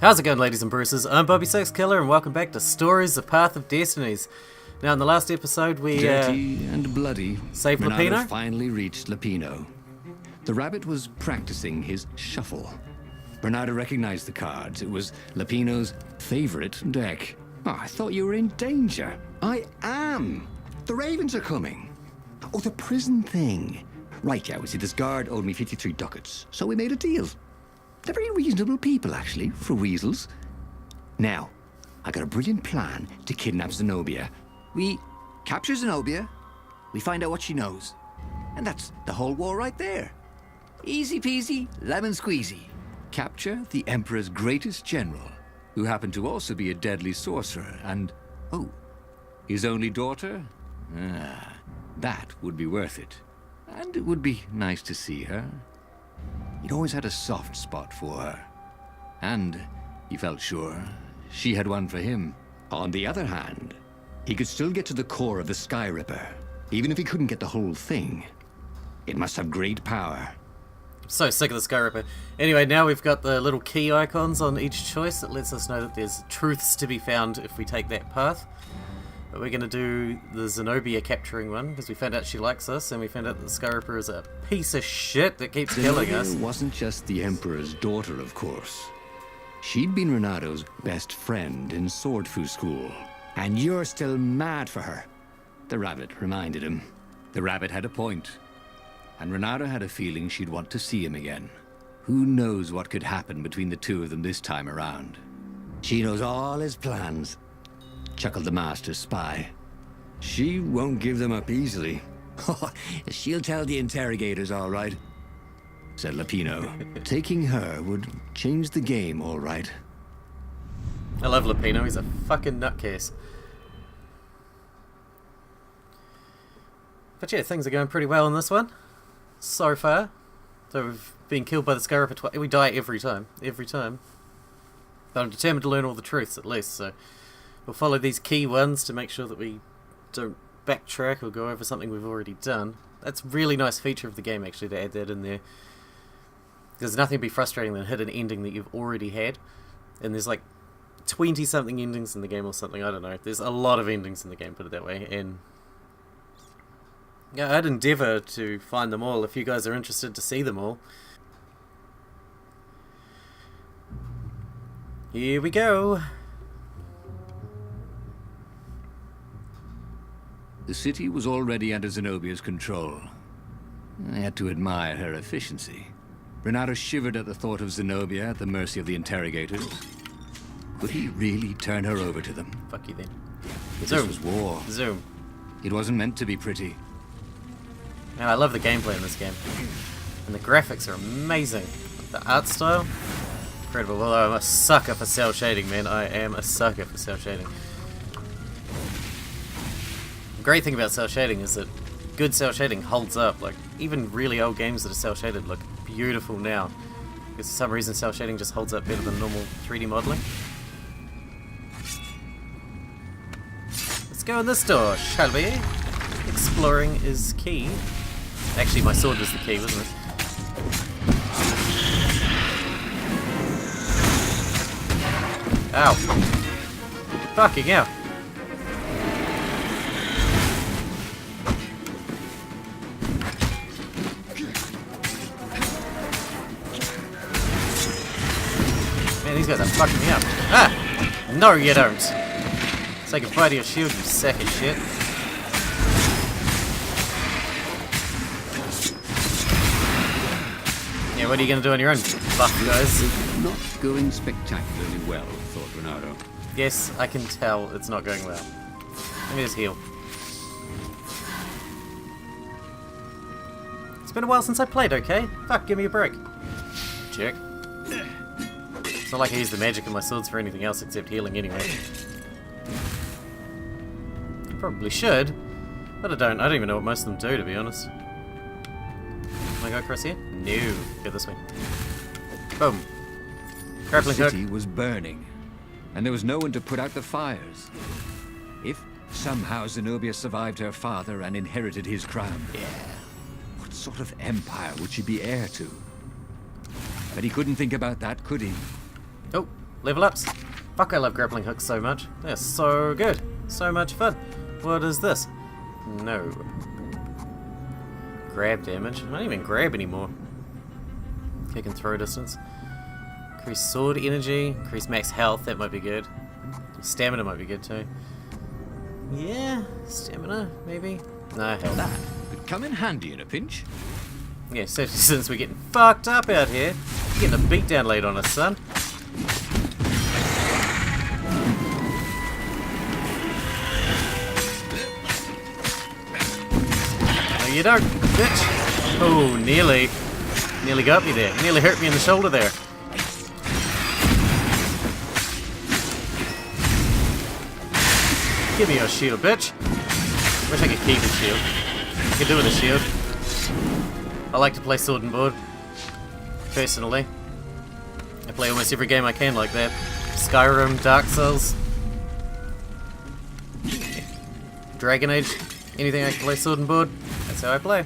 How's it going, ladies and Bruces? I'm Bobby Six Killer, and welcome back to Stories: The Path of Destinies. Now, in the last episode, we dirty and bloody, saved Renato Lupino. finally reached Lupino. The rabbit was practicing his shuffle. Bernardo recognized the cards. It was Lupino's favorite deck. Oh, I thought you were in danger. I am. The ravens are coming. Oh, the prison thing. Right, yeah, see, this guard owed me 53 ducats, so we made a deal. They're very reasonable people, actually, for weasels. Now, I got a brilliant plan to kidnap Zenobia. We capture Zenobia, we find out what she knows, and that's the whole war right there. Easy peasy, lemon squeezy. Capture the Emperor's greatest general, who happened to also be a deadly sorcerer, and, oh, his only daughter? Ah, that would be worth it. And it would be nice to see her. He'd always had a soft spot for her. And he felt sure she had one for him. On the other hand, he could still get to the core of the Sky Ripper, even if he couldn't get the whole thing. It must have great power. I'm so sick of the Sky Ripper. Anyway, now we've got the little key icons on each choice that lets us know that there's truths to be found if we take that path. But we're going to do the Zenobia capturing one, because we found out she likes us, and we found out that the Sky Ripper is a piece of shit that keeps killing us. Zenobia wasn't just the Emperor's daughter, of course. She'd been Renato's best friend in Sword Fu school. And you're still mad for her, the rabbit reminded him. The rabbit had a point, and Renato had a feeling she'd want to see him again. Who knows what could happen between the two of them this time around? She knows all his plans, chuckled the master spy. She won't give them up easily. She'll tell the interrogators, all right, said Lupino. Taking her would change the game, all right. I love Lupino, he's a fucking nutcase. But yeah, things are going pretty well in this one, so far. So we've been killed by the Sky Ripper twice. We die every time. But I'm determined to learn all the truths, at least, so we'll follow these key ones to make sure that we don't backtrack or go over something we've already done. That's a really nice feature of the game, actually, to add that in there. There's nothing to be frustrating than hit an ending that you've already had. And there's like 20-something endings in the game or something, I don't know. There's a lot of endings in the game, put it that way. And yeah, I'd endeavour to find them all if you guys are interested to see them all. Here we go. The city was already under Zenobia's control. I had to admire her efficiency. Renato shivered at the thought of Zenobia at the mercy of the interrogators. Could he really turn her over to them? Fuck you then. But Zoom. this was war. Zoom. It wasn't meant to be pretty. Man, I love the gameplay in this game. And the graphics are amazing. The art style, incredible. Although I'm a sucker for cel shading, man. I am a sucker for cel shading. The great thing about cel shading is that good cel shading holds up. Like, even really old games that are cel shaded look beautiful now. Because for some reason cel shading just holds up better than normal 3D modeling. Let's go in this door, shall we? Exploring is key. Actually, my sword was the key, wasn't it? Ow. Fucking hell. Man, these guys are fucking me up. Ah! No, you don't. Say goodbye to your shield, you sack of shit. Yeah, what are you going to do on your own, buff guys? Not going spectacularly well, thought Renato. Yes, I can tell it's not going well. Let me just heal. It's been a while since I played, okay? Fuck, give me a break. Check. It's not like I use the magic in my swords for anything else except healing anyway. I probably should, but I don't. I don't even know what most of them do, to be honest. Can I go across here? No. Go this way. Boom. Grappling The hook. city was burning, and there was no one to put out the fires. If somehow Zenobia survived her father and inherited his crown, what sort of empire would she be heir to? But he couldn't think about that, could he? Oh, Level ups. Fuck, I love grappling hooks so much. They're so good. So much fun. What is this? No. Grab damage. I don't even grab anymore. Kick and throw distance. Increase sword energy. Increase max health. That might be good. Stamina might be good too. Yeah, stamina maybe. No, hell. That could come in handy in a pinch. Yeah, so since we're getting fucked up out here, getting a beatdown laid on us, son. No, you don't, bitch. Oh, nearly. Nearly got me there. Nearly hurt me in the shoulder there. Give me your shield, bitch. Wish I could keep a shield. I could do with a shield. I like to play sword and board. Personally. I play almost every game I can like that. Skyrim, Dark Souls. Dragon Age. Anything I can play sword and board. That's how I play.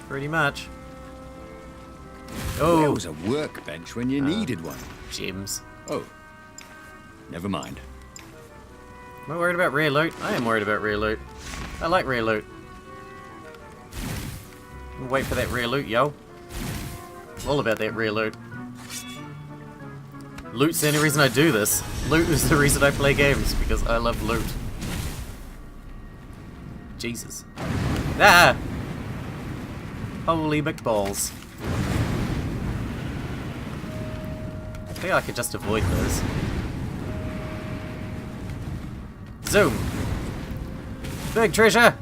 Pretty much. Oh. There was a workbench when you needed one. Gems. Oh. Never mind. Am I worried about rare loot? I am worried about rare loot. I like rare loot. Wait for that rare loot, yo. All about that rare loot. Loot's the only reason I do this. Loot is the reason I play games, because I love loot. Jesus. Ah! Holy McBalls. I think I could just avoid those. Zoom! Big treasure!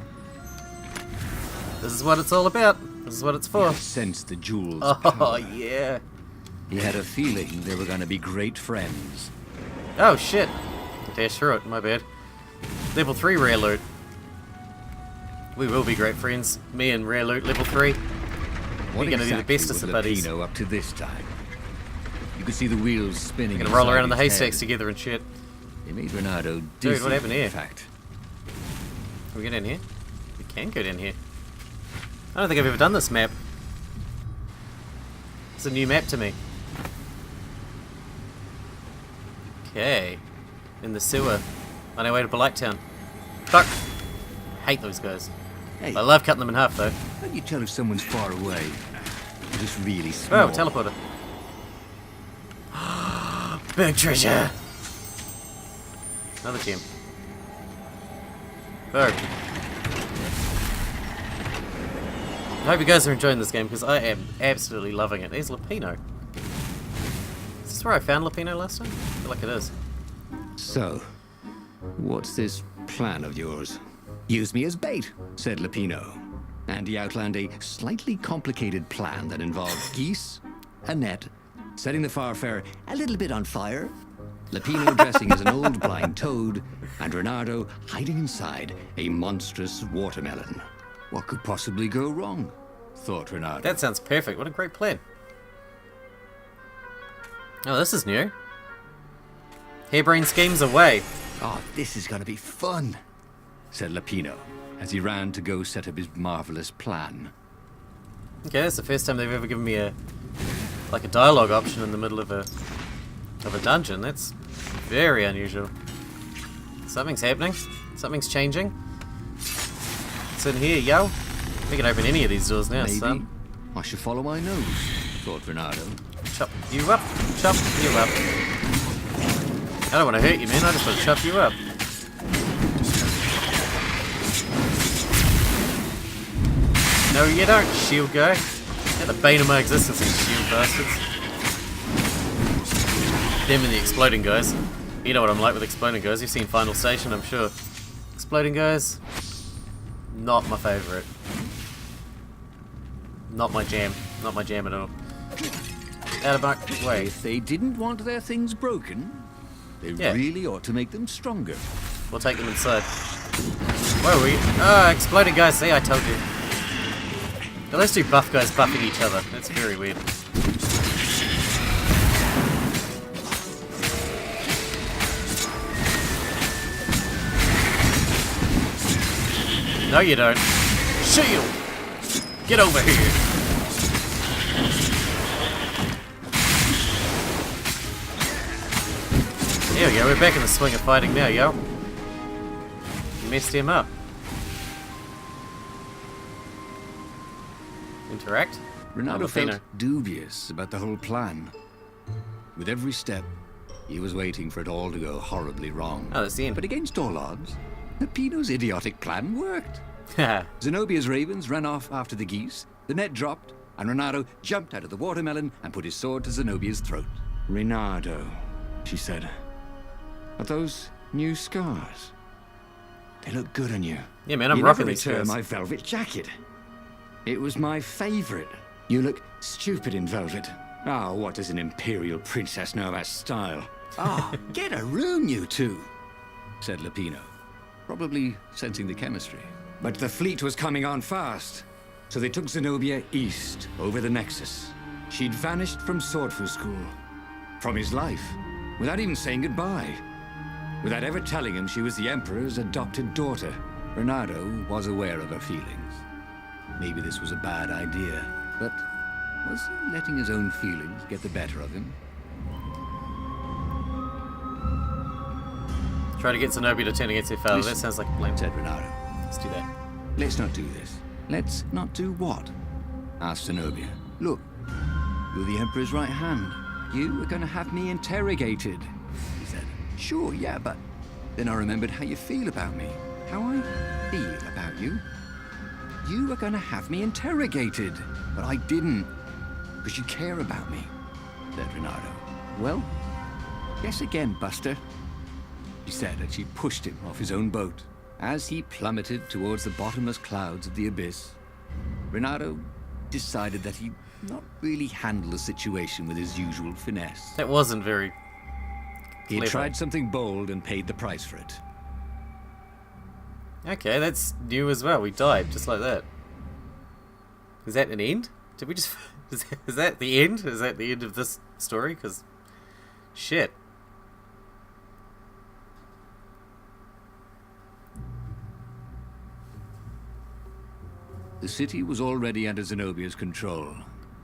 This is what it's all about. This is what it's for. Sense the jewels. Oh, power. yeah. He had a feeling they were going to be great friends. Oh, shit. Dash through it, my bad. Level 3 rare loot. We will be great friends. Me and rare loot, level 3. What We're gonna be the bestest of buddies. Lapino up to this time? You could see the wheels spinning. We're gonna roll around in the inside his haystacks head. together and shit. They made Renato dizzy. Dude, what happened here? In fact, Can we get in here? We can get in here. I don't think I've ever done this map. It's a new map to me. Okay. In the sewer. On our way to Blighttown. Fuck! Hate those guys. hey, I love cutting them in half though. how do you tell if someone's far away? Or just really small? Oh, teleporter. Big treasure! Another gem. Bird. I hope you guys are enjoying this game because I am absolutely loving it. There's Lapino. Is this where I found Lapino last time? I feel like it is. So, what's this plan of yours? Use me as bait, said Lapino. And he outlined a slightly complicated plan that involved geese, a net, setting the Farfarer a little bit on fire, Lapino dressing as an old blind toad, and Renato hiding inside a monstrous watermelon. What could possibly go wrong? Thought Renato. That sounds perfect. What a great plan. Oh, this is new. Harebrained schemes away. Oh, this is gonna be fun, said Lapino, as he ran to go set up his marvelous plan. Okay, that's the first time they've ever given me a dialogue option in the middle of a dungeon. That's very unusual. Something's happening. Something's changing. What's in here, yo? We can open any of these doors now, Maybe son. I should follow my nose, thought Renato. Chop you up. Chop you up. I don't want to hurt you, man. I just want to chop you up. No, you don't, shield guy. You're the bane of my existence, you shield bastards. Them and the exploding guys. You know what I'm like with exploding guys. You've seen Final Station, I'm sure. Exploding guys, not my favourite. Not my jam. Not my jam at all. Out of my way. If they didn't want their things broken, they Yeah. really ought to make them stronger. We'll take them inside. Where are we? Ah, exploding guys. See, I told you. Now, those two buff guys buffing each other. That's very weird. No, you don't. Shield! Get over here! There we go, we're back in the swing of fighting now, yo. Messed him up. Interact? Renato Lupino. felt dubious about the whole plan. With every step, he was waiting for it all to go horribly wrong. Oh, that's the end. But against all odds, Lupino's idiotic plan worked. Haha. Zenobia's ravens ran off after the geese, the net dropped, and Renato jumped out of the watermelon and put his sword to Zenobia's throat. Renato, she said, are those new scars? They look good on you. Yeah, man, I'm you rocking never these returned scars. my velvet jacket. It was my favorite. You look stupid in velvet. Ah, what does an imperial princess know about style? Ah, get a room, you two, said Lupino, probably sensing the chemistry. But the fleet was coming on fast, so they took Zenobia east, over the Nexus. She'd vanished from Swordfu School, from his life, without even saying goodbye. Without ever telling him she was the Emperor's adopted daughter. Renato was aware of her feelings. Maybe this was a bad idea, but was he letting his own feelings get the better of him? Try to get Zenobia to turn against her father. Listen, That sounds like a plan. said Renato. Let's do that. Let's not do this. Let's not do what? Asked Zenobia. Look, you're the Emperor's right hand. You are going to have me interrogated, he said. Sure, yeah, but then I remembered how you feel about me. How I feel about you. You were going to have me interrogated, but I didn't, because you care about me, said Renato. Well, guess again, Buster, she said, and she pushed him off his own boat. As he plummeted towards the bottomless clouds of the abyss, Renato decided that he'd not really handle the situation with his usual finesse. That wasn't very He had clever. tried something bold and paid the price for it. Okay, that's new as well. We died, just like that. Is that an end? Did we just... Is that the end? Is that the end of this story? Because... Shit. The city was already under Zenobia's control.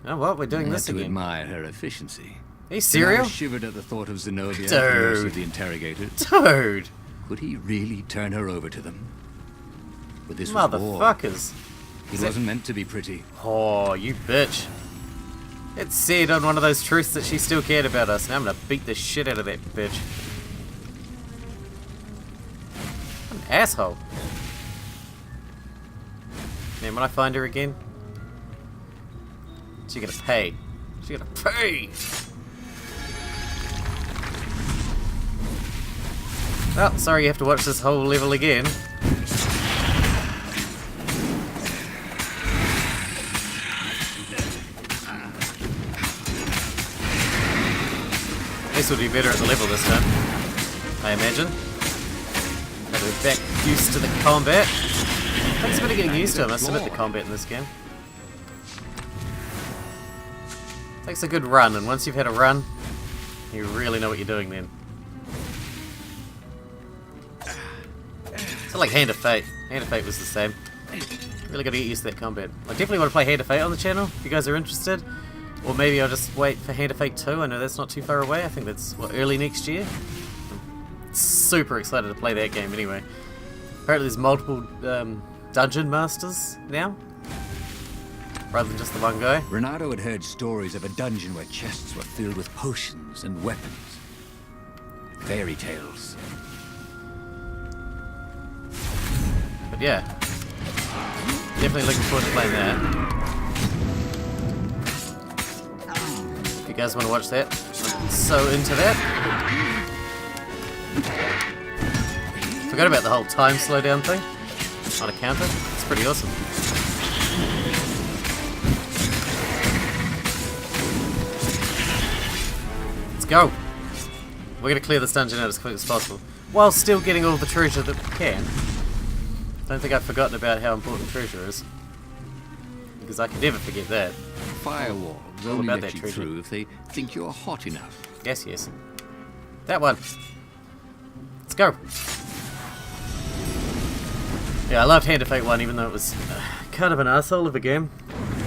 Oh, well, we're doing I had this to again. admire her efficiency. Are you serious? Renato shivered at the thought of Zenobia, Dude. at the mercy of the interrogator. Dude! Could he really turn her over to them? But this was war. Motherfuckers. It wasn't meant to be pretty. Oh, you bitch. It said on one of those truths that she still cared about us. Now I'm gonna beat the shit out of that bitch. What an asshole. Man, when I find her again, she's gonna pay. She's gonna pay! Well, sorry you have to watch this whole level again. This would be better at the level this time, I imagine. Now we're back used to the combat. Takes a bit of getting used to, I must admit, the combat in this game. Takes a good run, and once you've had a run, you really know what you're doing then. It's like Hand of Fate. Hand of Fate was the same. Really got to get used to that combat. I definitely want to play Hand of Fate on the channel, if you guys are interested. Or maybe I'll just wait for Hand of Fate 2. I know that's not too far away. I think that's, what, early next year? I'm super excited to play that game anyway. Apparently there's multiple dungeon masters now, rather than just the one guy. Renato had heard stories of a dungeon where chests were filled with potions and weapons. Fairy tales. But yeah, definitely looking forward to playing that. If you guys want to watch that, I'm so into that. Forgot about the whole time slowdown thing on a counter. It's pretty awesome. Let's go. We're going to clear this dungeon out as quick as possible, while still getting all the treasure that we can. Don't think I've forgotten about how important treasure is, because I can never forget that. Firewalls All only about let that you treasure. through if they think you're hot enough. Yes, yes. That one. Let's go. Yeah, I loved Hand of Fate 1, even though it was kind of an arsehole of a game,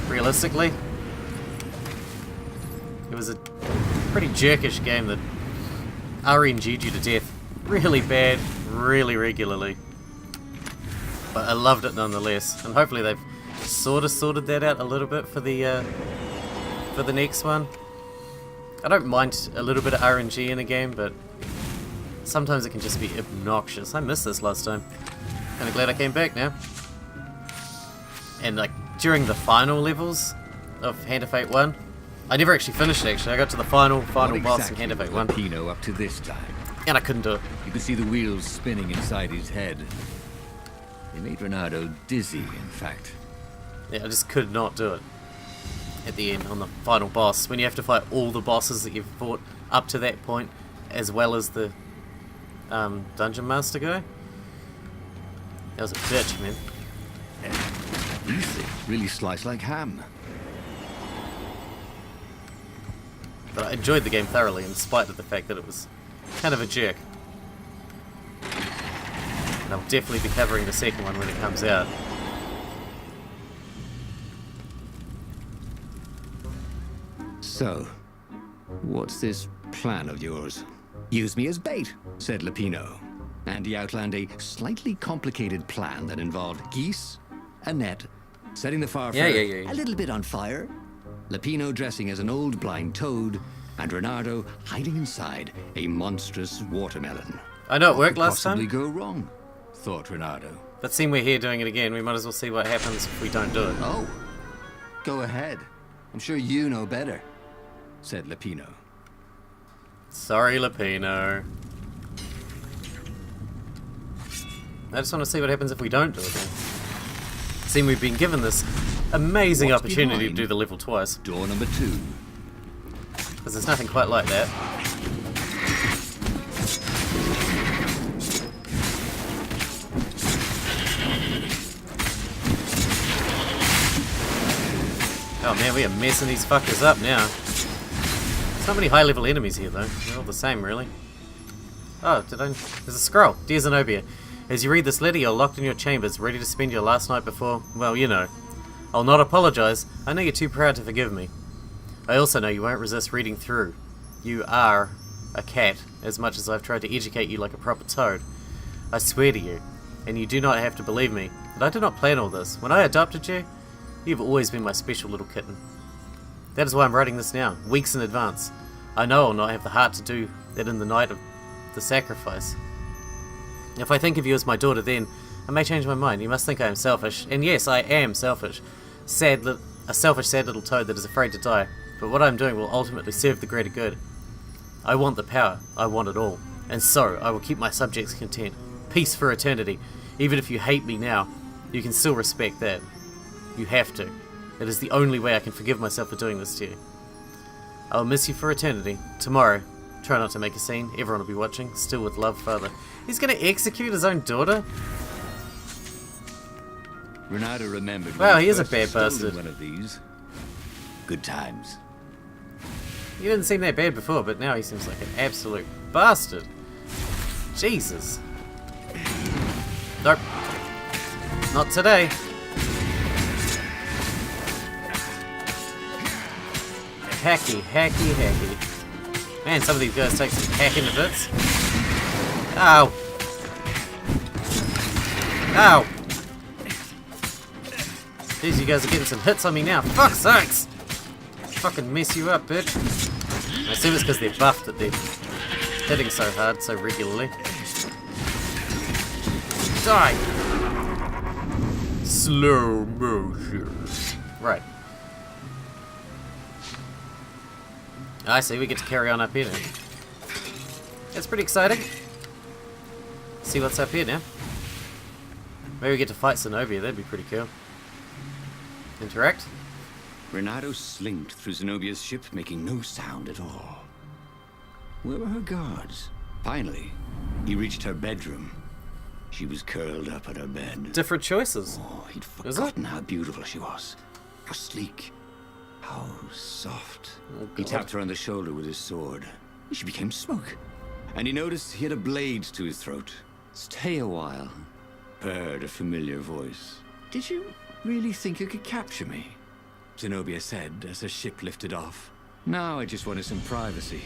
realistically. It was a pretty jerkish game that RNG'd you to death really bad, really regularly. But I loved it nonetheless, and hopefully they've sort of sorted that out a little bit for the next one. I don't mind a little bit of RNG in a game, but sometimes it can just be obnoxious. I missed this last time. Kinda glad I came back now. And like during the final levels of Hand of Fate 1, I never actually finished it actually. I got to the final boss in Hand of Fate 1. Lapino up to this time. And I couldn't do it. You could see the wheels spinning inside his head. They made Renato dizzy, in fact. Yeah, I just could not do it. At the end, on the final boss, when you have to fight all the bosses that you've fought up to that point, as well as the Dungeon Master guy. That was a bitch, man. These things really slice like ham. But I enjoyed the game thoroughly, in spite of the fact that it was kind of a jerk. And I'll definitely be covering the second one when it comes out. So, what's this plan of yours? Use me as bait, said Lapino. And he outlined a slightly complicated plan that involved geese, a net, setting the far Yeah. a little bit on fire, Lapino dressing as an old blind toad, and Renato hiding inside a monstrous watermelon. I know it worked Could last possibly time. go wrong, thought Renato. But seeing we're here doing it again, we might as well see what happens if we don't do it. Oh, go ahead. I'm sure you know better, said Lapino. Sorry, Lapino. I just want to see what happens if we don't do it then. Seeing we've been given this amazing What's opportunity to behind? do the level twice. Door number 2. Because there's nothing quite like that. Oh man, we are messing these fuckers up now. There's not many high level enemies here though. They're all the same really. Oh, there's a scroll. Dear Zenobia, as you read this letter you're locked in your chambers, ready to spend your last night before, well, you know. I'll not apologize. I know you're too proud to forgive me. I also know you won't resist reading through. You are a cat, as much as I've tried to educate you like a proper toad. I swear to you, and you do not have to believe me, that I did not plan all this. When I adopted you, you've always been my special little kitten. That is why I'm writing this now, weeks in advance. I know I'll not have the heart to do that in the night of the sacrifice. If I think of you as my daughter then, I may change my mind. You must think I am selfish, and yes, I am selfish. A selfish, sad little toad that is afraid to die. But what I'm doing will ultimately serve the greater good. I want the power. I want it all. And so, I will keep my subjects content. Peace for eternity. Even if you hate me now, you can still respect that. You have to. It is the only way I can forgive myself for doing this to you. I will miss you for eternity. Tomorrow, try not to make a scene. Everyone will be watching. Still with love, Father. He's going to execute his own daughter? Renato remembered. Wow, when he is a first bad stolen bastard. One of these. Good times. He didn't seem that bad before, but now he seems like an absolute bastard. Jesus. Nope. Not today. Hacky. Man, some of these guys take some hacking to bits. Ow. Ow. Jeez, you guys are getting some hits on me now. Fuck's sakes. Fucking mess you up, bitch. I assume it's because they're buffed that they're hitting so hard, so regularly. Die! Slow motion. Right. I see, we get to carry on up here now. That's pretty exciting. See what's up here now. Maybe we get to fight Zenobia, that'd be pretty cool. Interact? Renato slinked through Zenobia's ship, making no sound at all. Where were her guards? Finally, he reached her bedroom. She was curled up on her bed. Different choices. Oh, he'd Is forgotten how beautiful she was. How sleek. How soft. Oh, He God. tapped her on the shoulder with his sword. She became smoke. And he noticed he had a blade to his throat. Stay a while, purred a familiar voice. Did you really think you could capture me? Zenobia said as her ship lifted off. Now I just wanted some privacy,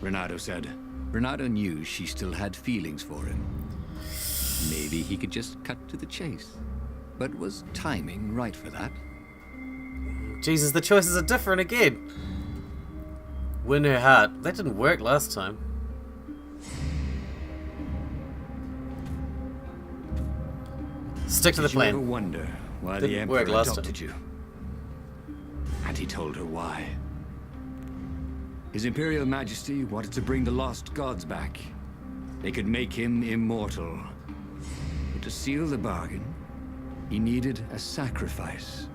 Renato said. Renato knew she still had feelings for him. Maybe he could just cut to the chase. But was timing right for that? Jesus, the choices are different again. Win her heart. That didn't work last time. Stick to the Did you ever plan. wonder why Didn't the work Emperor last adopted you? And he told her why. His Imperial Majesty wanted to bring the lost gods back. They could make him immortal. But to seal the bargain, he needed a sacrifice.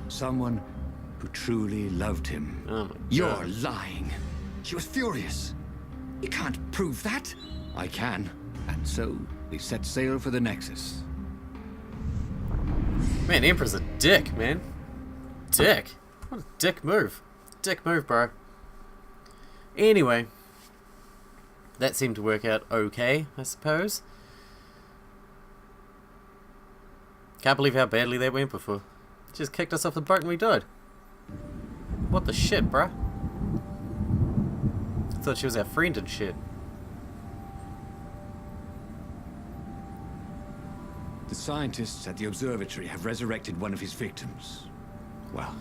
Someone who truly loved him. Oh my You're God. lying. She was furious. You can't prove that. I can. And so, they set sail for the Nexus. Man, Emperor's a dick, man. Dick. What a dick move. Dick move, bro. Anyway. That seemed to work out okay, I suppose. Can't believe how badly that went before. Just kicked us off the boat and we died. What the shit, bruh? I thought she was our friend and shit. The scientists at the observatory have resurrected one of his victims. Well,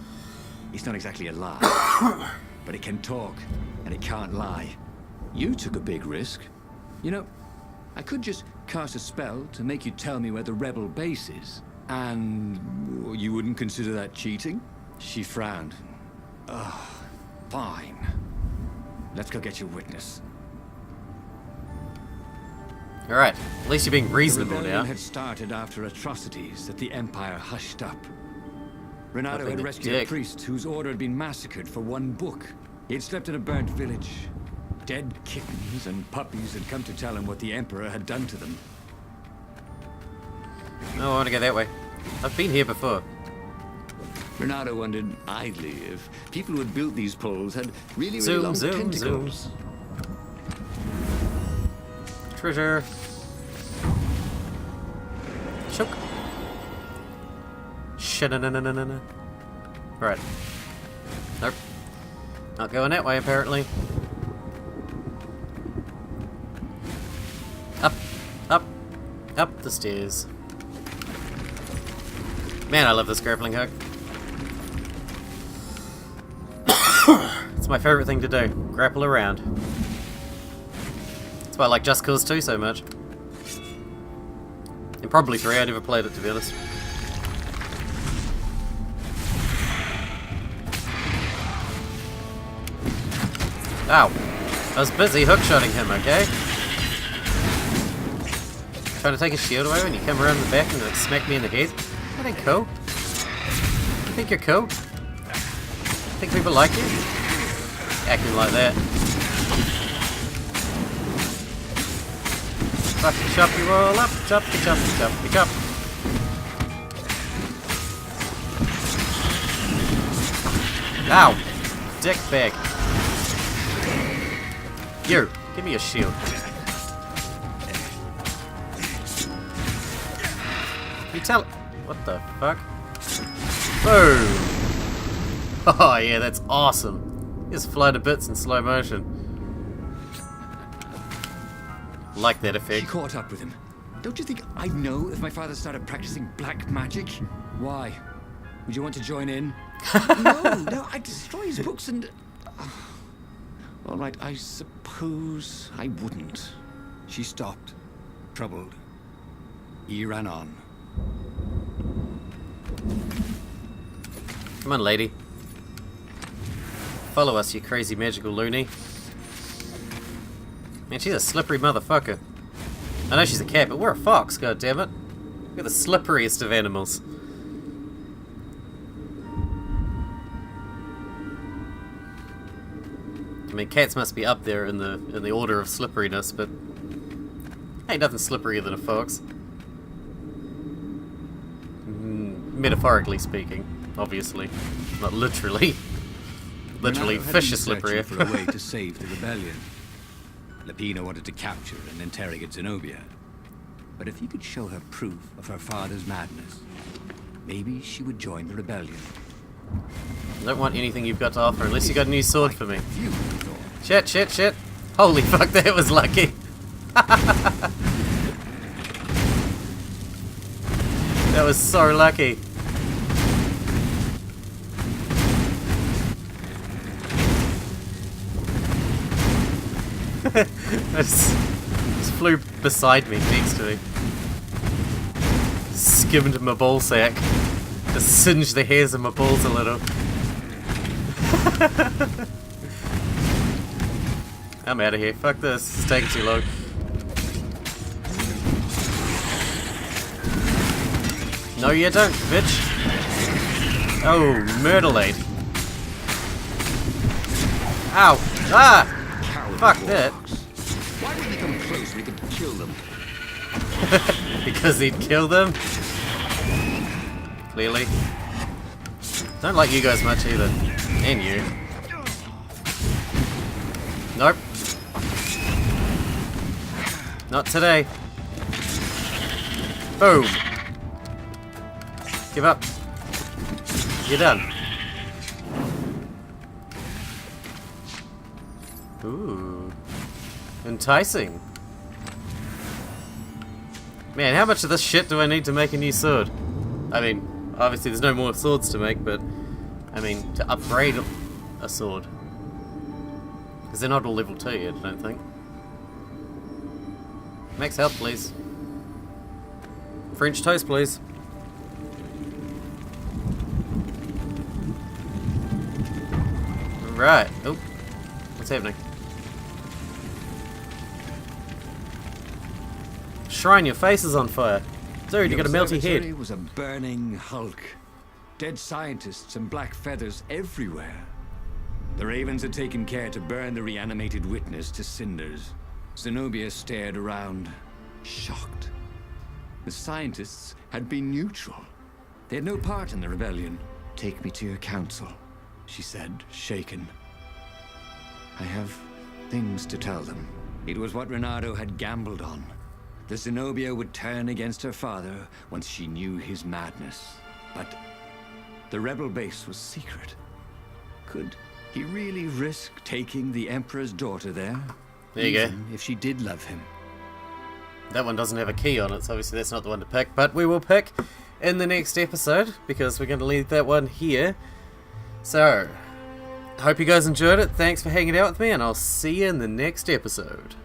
he's not exactly alive, but it can talk, and it can't lie. You took a big risk. You know, I could just cast a spell to make you tell me where the rebel base is, and you wouldn't consider that cheating? She frowned. Ugh, fine. Let's go get your witness. Alright, at least you're being The reasonable rebellion now. had started after atrocities that the Empire hushed up. Renato Nothing had to rescued dig. a priest whose order had been massacred for one book. He had slept in a burnt village. Dead kittens and puppies had come to tell him what the Emperor had done to them. Oh, I want to go that way. I've been here before. Renato wondered idly if people who had built these poles had really Zoom, long zoom, tentacles. Treasure. Choke. Shit-na-na-na-na-na. Right. Nope. Not going that way, apparently. Up. Up. Up the stairs. Man, I love this grappling hook. It's my favorite thing to do. Grapple around. That's why I like Just Cause 2 so much. And probably 3, I never played it, to be honest. Ow. I was busy hookshotting him, okay? Trying to take his shield away when you come around the back and like, smack me in the head? That ain't cool. You think you're cool? Think people like you? Acting like that. Choppy choppy roll up, choppy choppy choppy chop. Ow! Dick bag. You, give me a shield. You tell. What the fuck? Boom! Oh yeah, that's awesome. Just fly to bits in slow motion. Like that She effect. caught up with him. Don't you think I'd know if my father started practicing black magic? Why? Would you want to join in? No, I'd destroy his books and... All right, I suppose I wouldn't. She stopped, troubled. He ran on. Come on, lady. Follow us, you crazy magical loony. Man, she's a slippery motherfucker. I know she's a cat, but we're a fox, goddammit. We're the slipperiest of animals. I mean, cats must be up there in the order of slipperiness, but ain't nothing slipperier than a fox. Metaphorically speaking, obviously, not literally. Literally, Renato had fish been are slipperier. searching for a way to save the rebellion. Lapina wanted to capture and interrogate Zenobia. But if he could show her proof of her father's madness, maybe she would join the rebellion. I don't want anything you've got to offer unless you got a new sword for me. You thought. Shit, shit, shit. Holy fuck, that was lucky. That was so lucky. Just flew beside me, next to me. Skimmed my ball sack. Just singed the hairs of my balls a little. I'm out of here. Fuck this. It's taking too long. No, you don't, bitch. Oh, Myrtlade. Ow. Ah! Fuck that. Why would he come close when he could kill them? Because he'd kill them? Clearly. Don't like you guys much either. And you. Nope. Not today. Boom. Give up. You're done. Ooh. Enticing. Man, how much of this shit do I need to make a new sword? I mean, obviously there's no more swords to make, but I mean, to upgrade a sword. Because they're not all level 2 yet, I don't think. Max health, please. French toast, please. Right. Oh. What's happening? Shrine, your face is on fire. Dude, you got a melty head. It was a burning hulk. Dead scientists and black feathers everywhere. The Ravens had taken care to burn the reanimated witness to cinders. Zenobia stared around, shocked. The scientists had been neutral. They had no part in the rebellion. Take me to your council, she said, shaken. I have things to tell them. It was what Renato had gambled on. The Zenobia would turn against her father once she knew his madness. But the rebel base was secret. Could he really risk taking the Emperor's daughter there? There you go. Even if she did love him. That one doesn't have a key on it, so obviously that's not the one to pick. But we will pick in the next episode, because we're going to leave that one here. So, hope you guys enjoyed it. Thanks for hanging out with me, and I'll see you in the next episode.